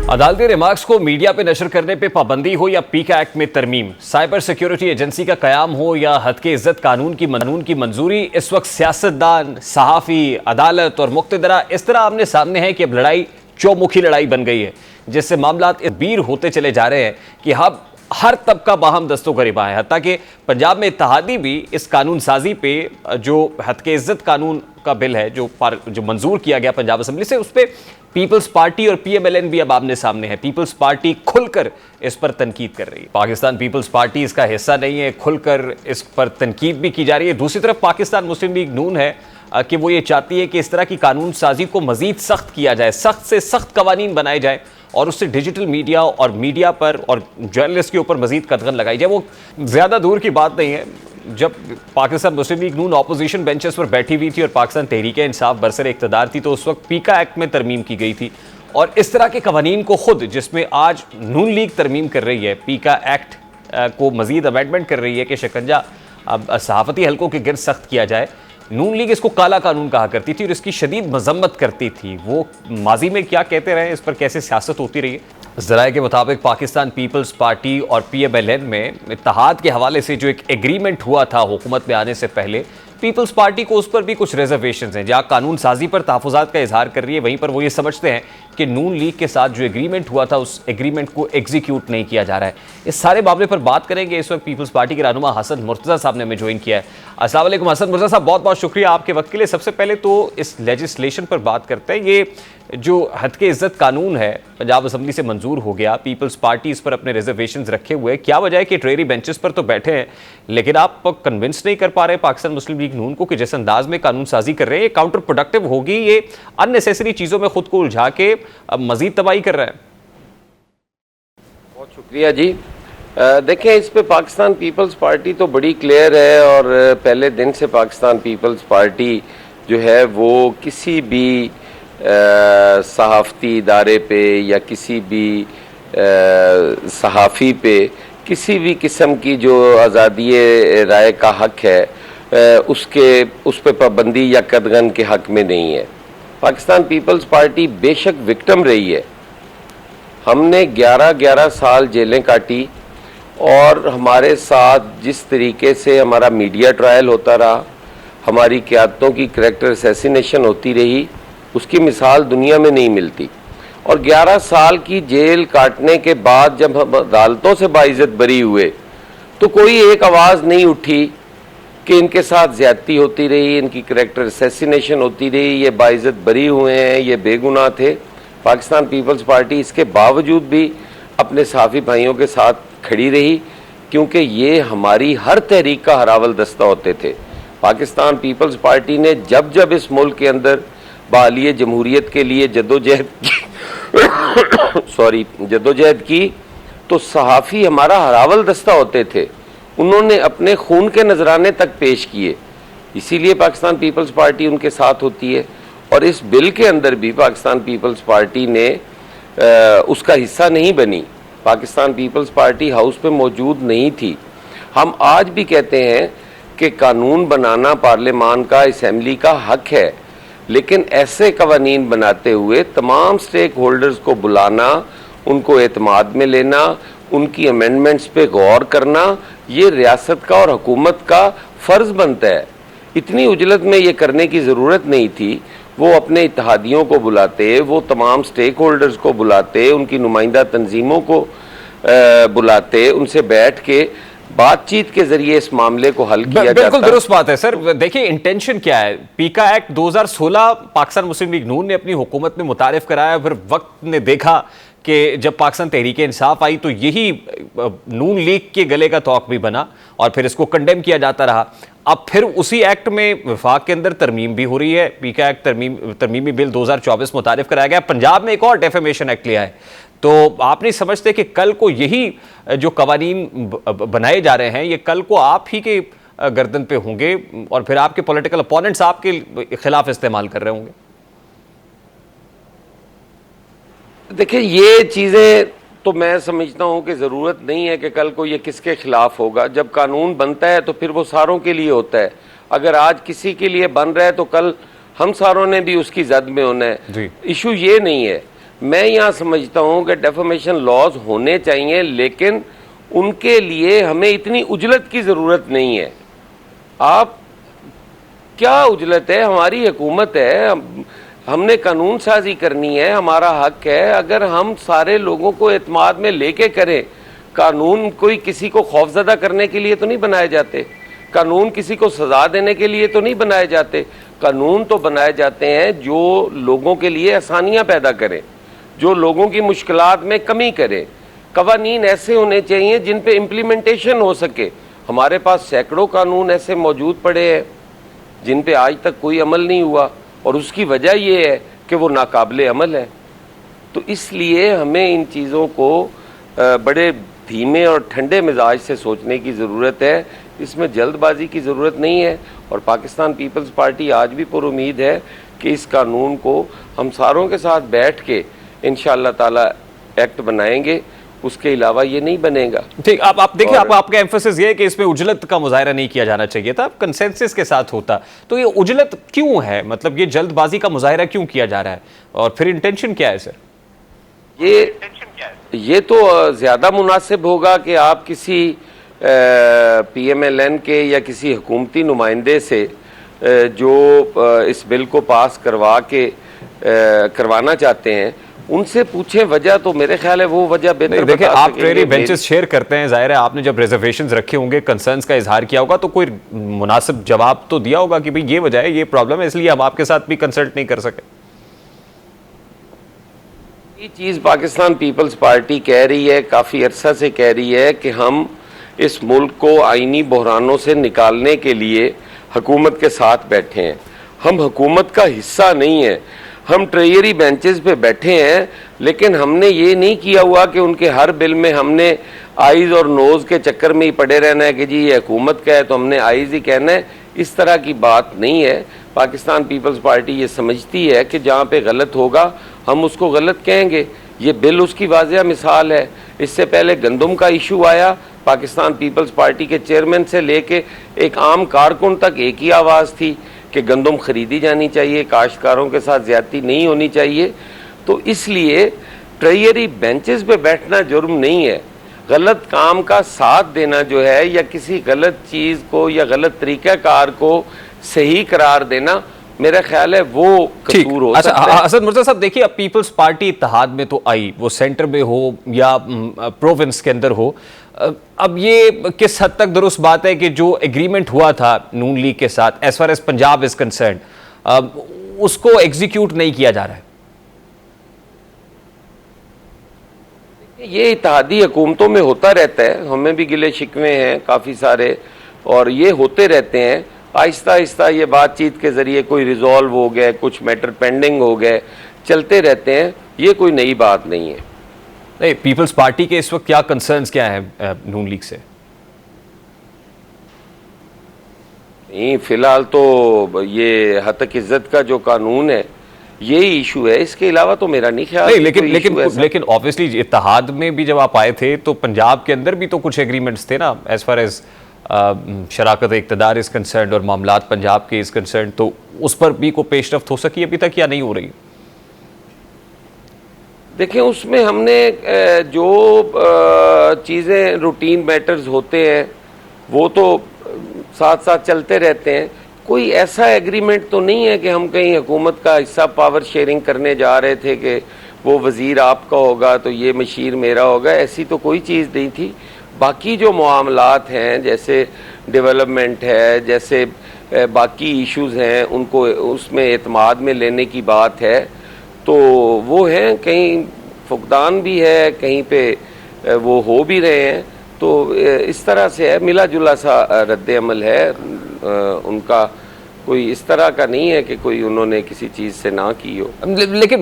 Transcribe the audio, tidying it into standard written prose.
अदालती रिमार्क्स को मीडिया पे नशर करने पे पाबंदी हो या पीका एक्ट में तरमीम, साइबर सिक्योरिटी एजेंसी का कयाम हो या हद के इज्जत कानून की मंजूरी, इस वक्त सियासतदान, सहाफ़ी, अदालत और मुक्तदरा इस तरह आमने सामने है कि अब लड़ाई चौमुखी लड़ाई बन गई है, जिससे मामलात इतबीर होते चले जा रहे हैं कि अब हर तबका बाहम दस्तों गरिबा है। हत्ता कि पंजाब में इत्तेहादी भी इस कानून साजी पे जो हद के इज्जत कानून का बिल है जो मंजूर किया गया पंजाब असम्बली से, उस पर पीपल्स पार्टी और पीएमएलएन भी अब आमने सामने है। पीपल्स पार्टी खुलकर इस पर तनकीद कर रही है। पाकिस्तान पीपल्स पार्टी इसका हिस्सा नहीं है, खुलकर इस पर तनकीद भी की जा रही है। दूसरी तरफ पाकिस्तान मुस्लिम लीग नून है कि वो ये चाहती है कि इस तरह की कानून साजी को मजीद सख्त किया जाए, सख्त से सख्त कवानीन बनाए जाए और उससे डिजिटल मीडिया और मीडिया पर और जर्नलिस्ट के ऊपर मजीद कदगन लगाई जाए। वो ज़्यादा दूर की बात नहीं है, जब पाकिस्तान मुस्लिम लीग नून ऑपोजिशन बेंचेस पर बैठी हुई थी और पाकिस्तान तहरीक इंसाफ बरसर इक़्तिदार थी, तो उस वक्त पीका एक्ट में तरमीम की गई थी और इस तरह के कवानीन को खुद, जिसमें आज नून लीग तरमीम कर रही है, पीका एक्ट को मजीद अमेंडमेंट कर रही है कि शिकंजा अब सहाफ़ती हल्कों के गिर्द सख्त किया जाए। नून लीग इसको काला कानून कहा करती थी और इसकी शदीद मजम्मत करती थी। वो माजी में क्या कहते रहे, इस पर कैसे सियासत होती रही है। ज़राए के मुताबिक पाकिस्तान पीपल्स पार्टी और पीएमएलएन में इत्तेहाद के हवाले से जो एक एग्रीमेंट हुआ था हुकूमत में आने से पहले, पीपल्स पार्टी को उस पर भी कुछ रिजर्वेशंस हैं। जहाँ कानून साजी पर तहफ़्फ़ुज़ात का इजहार कर रही है, वहीं पर वो ये समझते हैं कि नून लीग के साथ जो एग्रीमेंट हुआ था उस एग्रीमेंट को एग्जीक्यूट नहीं किया जा रहा है। इस सारे मामले पर बात करेंगे। इस वक्त पीपल्स पार्टी के रहनुमा हसन मुर्तज़ा साहब ने हमें ज्वाइन किया है। अस्सलाम वालेकुम हसन मुर्तज़ा साहब, बहुत बहुत शुक्रिया आपके वक्त के लिए। सबसे पहले तो इस लेजिस्लेशन पर बात करते हैं। ये जो हद के इज्जत कानून है पंजाब असम्बली से मंजूर हो गया, पीपल्स पार्टी इस पर अपने रिजर्वेशंस रखे हुए, क्या वजह है कि ट्रेरी बेंचेस पर तो बैठे हैं लेकिन आप कन्विंस नहीं कर पा रहे पाकिस्तान मुस्लिम लीग नून को कि जिस अंदाज में कानून साजी कर रहे हैं ये काउंटर प्रोडक्टिव होगी, ये अननेसेसरी चीज़ों में खुद को उलझा के मजीद तबाही कर रहा है? बहुत शुक्रिया जी। देखें, इस पे पाकिस्तान पीपल्स पार्टी तो बड़ी क्लियर है और पहले दिन से पाकिस्तान पीपल्स पार्टी जो है वो किसी भी सहाफ़ती इदारे पे या किसी भी सहाफ़ी पे किसी भी किस्म की जो आज़ादी राय का हक है उस पे पाबंदी या कदगन के हक में नहीं है। पाकिस्तान पीपल्स पार्टी बेशक विक्टिम रही है। हमने 11-11 साल जेलें काटी और हमारे साथ जिस तरीके से हमारा मीडिया ट्रायल होता रहा, हमारी क़यादतों की करैक्टर असैसिनेशन होती रही, उसकी मिसाल दुनिया में नहीं मिलती। और 11 साल की जेल काटने के बाद जब हम अदालतों से बाइज्जत बरी हुए तो कोई एक आवाज़ नहीं उठी कि इनके साथ ज़्यादती होती रही, इनकी करैक्टर असैसिनेशन होती रही, ये बाइज्जत बरी हुए हैं, ये बेगुनाह थे। पाकिस्तान पीपल्स पार्टी इसके बावजूद भी अपने सहाफ़ी भाइयों के साथ खड़ी रही, क्योंकि ये हमारी हर तहरीक का हरावल दस्ता होते थे। पाकिस्तान पीपल्स पार्टी ने जब जब इस मुल्क के अंदर बहाली जमहूरियत के लिए जद्दोजहद की तो सहाफ़ी हमारा हरावल दस्ता होते थे। उन्होंने अपने खून के नजराने तक पेश किए, इसीलिए पाकिस्तान पीपल्स पार्टी उनके साथ होती है। और इस बिल के अंदर भी पाकिस्तान पीपल्स पार्टी ने उसका हिस्सा नहीं बनी। पाकिस्तान पीपल्स पार्टी हाउस पे मौजूद नहीं थी। हम आज भी कहते हैं कि कानून बनाना पार्लियामान का, असम्बली का हक है, लेकिन ऐसे कवानीन बनाते हुए तमाम स्टेक होल्डर्स को बुलाना, उनको एतमाद में लेना, उनकी अमेंडमेंट्स पे गौर करना, ये रियासत का और हुकूमत का फ़र्ज़ बनता है। इतनी उजलत में ये करने की ज़रूरत नहीं थी। वो अपने इत्तेहादियों को बुलाते, वो तमाम स्टेक होल्डर्स को बुलाते, उनकी नुमाइंदा तंजीमों को बुलाते, उनसे बैठ के बातचीत के जरिए इस मामले को हल किया जाता। बिल्कुल दुरुस्त बात है सर। देखिए इंटेंशन क्या है, पीका एक्ट 2016 पाकिस्तान मुस्लिम लीग नून ने अपनी हुकूमत में मुतारिफ कराया, फिर वक्त ने देखा कि जब पाकिस्तान तहरीक इंसाफ आई तो यही नून लीग के गले का तौक भी बना और फिर इसको कंडेम किया जाता रहा। अब फिर उसी एक्ट में वफाक के अंदर तरमीम भी हो रही है। पीका एक्ट तरमीमी बिल 2024 मुतारिफ कराया गया। पंजाब में एक और डेफेमेशन एक्ट लिया है। तो आप नहीं समझते कि कल को यही जो कवानीन बनाए जा रहे हैं ये कल को आप ही के गर्दन पे होंगे और फिर आपके पॉलिटिकल अपोनेंट्स आपके खिलाफ इस्तेमाल कर रहे होंगे? देखिए, ये चीज़ें तो मैं समझता हूँ कि ज़रूरत नहीं है कि कल को ये किसके खिलाफ होगा। जब कानून बनता है तो फिर वो सारों के लिए होता है। अगर आज किसी के लिए बन रहा है तो कल हम सारों ने भी उसकी जद में होना है। इशू ये नहीं है। मैं यहाँ समझता हूँ कि डेफेमेशन लॉज होने चाहिए, लेकिन उनके लिए हमें इतनी उजलत की ज़रूरत नहीं है। आप क्या उजलत है, हमारी हुकूमत है, हमने कानून साजी करनी है, हमारा हक है। अगर हम सारे लोगों को एतमाद में लेके करें, कानून कोई किसी को खौफजदा करने के लिए तो नहीं बनाए जाते, कानून किसी को सज़ा देने के लिए तो नहीं बनाए जाते। कानून तो बनाए जाते हैं जो लोगों के लिए आसानियाँ पैदा करें, जो लोगों की मुश्किलात में कमी करें। कवानीन ऐसे होने चाहिए जिन पे इम्प्लीमेंटेशन हो सके। हमारे पास सैकड़ों कानून ऐसे मौजूद पड़े हैं जिन पे आज तक कोई अमल नहीं हुआ, और उसकी वजह यह है कि वो नाकाबिले अमल है। तो इसलिए हमें इन चीज़ों को बड़े धीमे और ठंडे मिजाज से सोचने की ज़रूरत है, इसमें जल्दबाजी की ज़रूरत नहीं है। और पाकिस्तान पीपल्स पार्टी आज भी पुरुमीद है कि इस कानून को हम सारों के साथ बैठ के इंशाअल्लाह ताला एक्ट बनाएंगे, उसके अलावा ये नहीं बनेगा। ठीक, आप देखिए, आपका एम्फेसिस ये है कि इसमें उजलत का मुजाहरा नहीं किया जाना चाहिए था, कंसेंसस के साथ होता। तो ये उजलत क्यों है, मतलब ये जल्दबाजी का मुजाहरा क्यों किया जा रहा है, और फिर इंटेंशन क्या है सर? ये तो ज़्यादा मुनासिब होगा कि आप किसी PMLN के या किसी हुकूमती नुमाइंदे से जो इस बिल को पास करवाना चाहते हैं, उनसे पूछे वजह। तो मेरे ख्याल है वो वजह बेहतर। देखिए, आप प्रेरी बेंचेस शेयर करते हैं, जाहिर है आपने जब रिजर्वेशंस रखे होंगे, कंसर्न्स का इजहार किया होगा, तो कोई मुनासिब जवाब तो दिया होगा कि भाई ये वजह है, ये प्रॉब्लम है, इसलिए हम आपके साथ भी कंसल्ट नहीं कर सके। ये चीज़ पाकिस्तान पीपल्स पार्टी कह रही है, काफ़ी अरसा से कह रही है कि हम इस मुल्क को आईनी बहरानों से निकालने के लिए हुकूमत के साथ बैठे हैं। हम हुकूमत का हिस्सा नहीं है, हम ट्रेजरी बेंचेस पे बैठे हैं, लेकिन हमने ये नहीं किया हुआ कि उनके हर बिल में हमने आइज़ और नोज़ के चक्कर में ही पड़े रहना है कि जी ये हुकूमत का है तो हमने आइज़ ही कहना है। इस तरह की बात नहीं है। पाकिस्तान पीपल्स पार्टी ये समझती है कि जहाँ पे गलत होगा हम उसको गलत कहेंगे। ये बिल उसकी वाज़िया मिसाल है। इससे पहले गंदम का इशू आया, पाकिस्तान पीपल्स पार्टी के चेयरमैन से लेके एक आम कारकुन तक एक ही आवाज़ थी कि गंदम खरीदी जानी चाहिए, काश्तकारों के साथ ज़्यादती नहीं होनी चाहिए। तो इसलिए ट्रेजरी बेंचेस पे बैठना जुर्म नहीं है, गलत काम का साथ देना जो है, या किसी गलत चीज़ को या गलत तरीक़ाकार को सही करार देना, मेरा ख्याल है वो कसूर हो सकता है। असद मुर्तज़ा साहब, देखिए, अब पीपल्स पार्टी इत्तेहाद में तो आई, वो सेंटर में हो या प्रोविंस के अंदर हो, अब ये किस हद तक दुरुस्त बात है कि जो एग्रीमेंट हुआ था नून लीग के साथ as far as Punjab is concern, उसको एग्जीक्यूट नहीं किया जा रहा है? ये इत्तेहादी हुकूमतों में होता रहता है, हमें भी गिले शिकवे हैं काफ़ी सारे, और ये होते रहते हैं। आहिस्ता आहिस्ता ये बातचीत के ज़रिए कोई रिजॉल्व हो गए, कुछ मैटर पेंडिंग हो गए, चलते रहते हैं, ये कोई नई बात नहीं है। नहीं, पीपल्स पार्टी के इस वक्त क्या कंसर्न्स क्या हैं नून लीग से? नहीं, फिलहाल तो ये हतक इज्जत का जो कानून है यही इशू है, इसके अलावा तो मेरा नहीं ख्याल। नहीं, लेकिन ऑब्वियसली इत्तेहाद में भी जब आप आए थे तो पंजाब के अंदर भी तो कुछ एग्रीमेंट्स थे ना, एज फार एज शराकत इक़्तिदार इज कंसर्न और मामलात पंजाब के इज कंसर्न, तो उस पर भी कोई पेशरफ्त हो सकी अभी तक या नहीं हो रही? देखिए, उसमें हमने जो चीज़ें रूटीन मैटर्स होते हैं वो तो साथ साथ चलते रहते हैं। कोई ऐसा एग्रीमेंट तो नहीं है कि हम कहीं हुकूमत का हिस्सा पावर शेयरिंग करने जा रहे थे कि वो वज़ीर आपका होगा तो ये मशीर मेरा होगा, ऐसी तो कोई चीज़ नहीं थी। बाकी जो मामलात हैं, जैसे डेवलपमेंट है, जैसे बाकी इश्यूज़ हैं, उनको उसमें एतमाद में लेने की बात है, तो वो हैं, कहीं फुकदान भी है, कहीं पे वो हो भी रहे हैं। तो इस तरह से है, मिला जुला सा रद्द अमल है उनका, कोई इस तरह का नहीं है कि कोई उन्होंने किसी चीज़ से ना की हो। लेकिन